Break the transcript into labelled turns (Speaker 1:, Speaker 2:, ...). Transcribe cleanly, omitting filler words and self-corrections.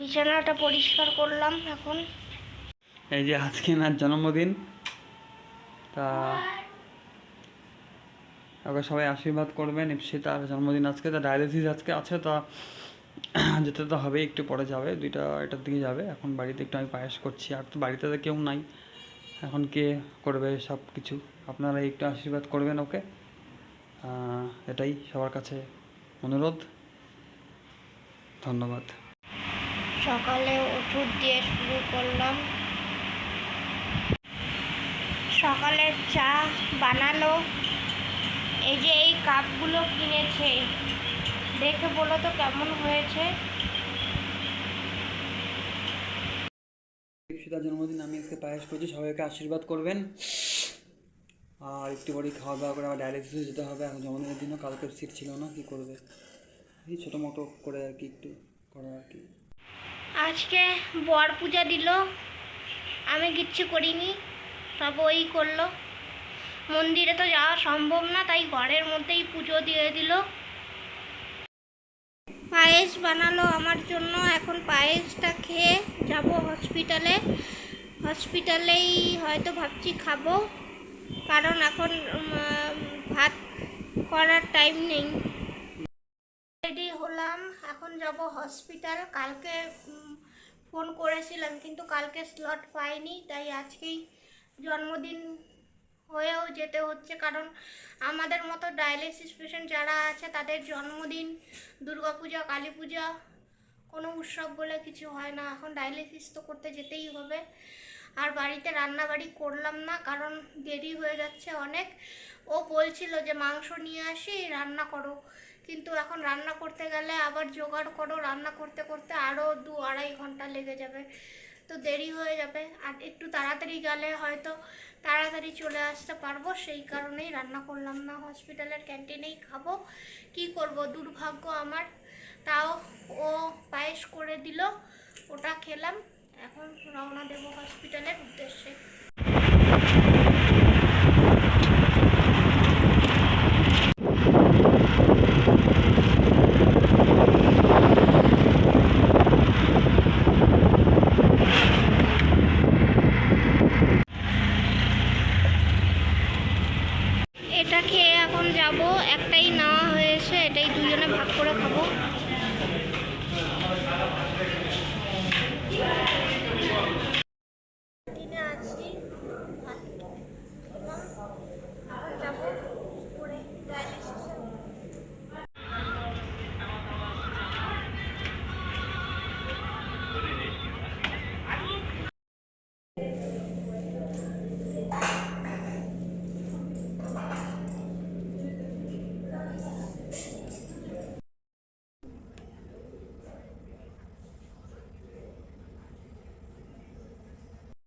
Speaker 1: বিছানাটা পরিষ্কার করলাম এখন।
Speaker 2: এই যে আজকে না জন্মদিন, তা ওকে সবাই আশীর্বাদ করবেন। তার জন্মদিন আজকে, তা ডায়ালিসিস আজকে আছে, তা যেতে তো হবে, একটু পরে যাবে, 2টার দিকে যাবে। এখন বাড়িতে একটু আমি পায়েস করছি, আর তো বাড়িতে তো কেউ নাই, এখন কে করবে সব কিছু। আপনারা একটু আশীর্বাদ করবেন ওকে, এটাই সবার কাছে অনুরোধ। ধন্যবাদ।
Speaker 1: সকালে ওষুধ দিয়ে শুরু করলাম। সকালের চা বানালো। এই যে এই কাপগুলো কিনেছে, দেখে বলো তো কেমন হয়েছে।
Speaker 2: দীপশিতার জন্মদিন, আমি আজকে পায়েস করছি, সবাইকে আশীর্বাদ করবেন। আর একটু পরেই খাওয়া দাওয়া করে আবার ডায়ালিসিসে যেতে হবে। এখন জন্মদিনের দিনও কালকে সিট ছিল না, কী করবে, এই ছোটো মোটো করে আর কি, একটু করা আর কি।
Speaker 1: আজকে বর পূজা দিল, আমি কিচ্ছু করিনি, সব ওই করলো। মন্দিরে তো যাওয়া সম্ভব না, তাই ঘরের মধ্যেই পুজো দিয়ে দিল। পায়েস বানালো আমার জন্য, এখন পায়েসটা খেয়ে যাব হসপিটালে। হসপিটালেই হয়তো ভাবছি খাবো, কারণ এখন ভাত করার টাইম নেই। রেডি হলাম, এখন যাব হসপিটাল। কালকে ফোন করেছিলাম, কিন্তু কালকে স্লট পাইনি, তাই আজকেই জন্মদিন হয়েও যেতে হচ্ছে। কারণ আমাদের মতো ডায়ালিসিস পেশেন্ট যারা আছে, তাদের জন্মদিন, দুর্গাপূজা, কালী পূজা, কোনো উৎসব বলে কিছু হয় না। এখন ডায়ালিসিস তো করতে যেতেই হবে। আর বাড়িতে রান্নাবাড়ি করলাম না, কারণ দেরি হয়ে যাচ্ছে অনেক। ও বলছিল যে মাংস নিয়ে আসি, রান্না করো, কিন্তু এখন রান্না করতে গেলে আবার জোগাড় করো, রান্না করতে করতে আরও 2-2.5 ঘন্টা লেগে যাবে, তো দেরি হয়ে যাবে। আর একটু তাড়াতাড়ি গেলে হয়তো তাড়াতাড়ি চলে আসতে পারবো, সেই কারণেই রান্না করলাম না। হসপিটালের ক্যান্টিনেই খাবো, কি করব, দুর্ভাগ্য আমার। তাও ও পায়েস করে দিল, ওটা খেলাম। এখন রওনা দেব হসপিটালের উদ্দেশ্যে।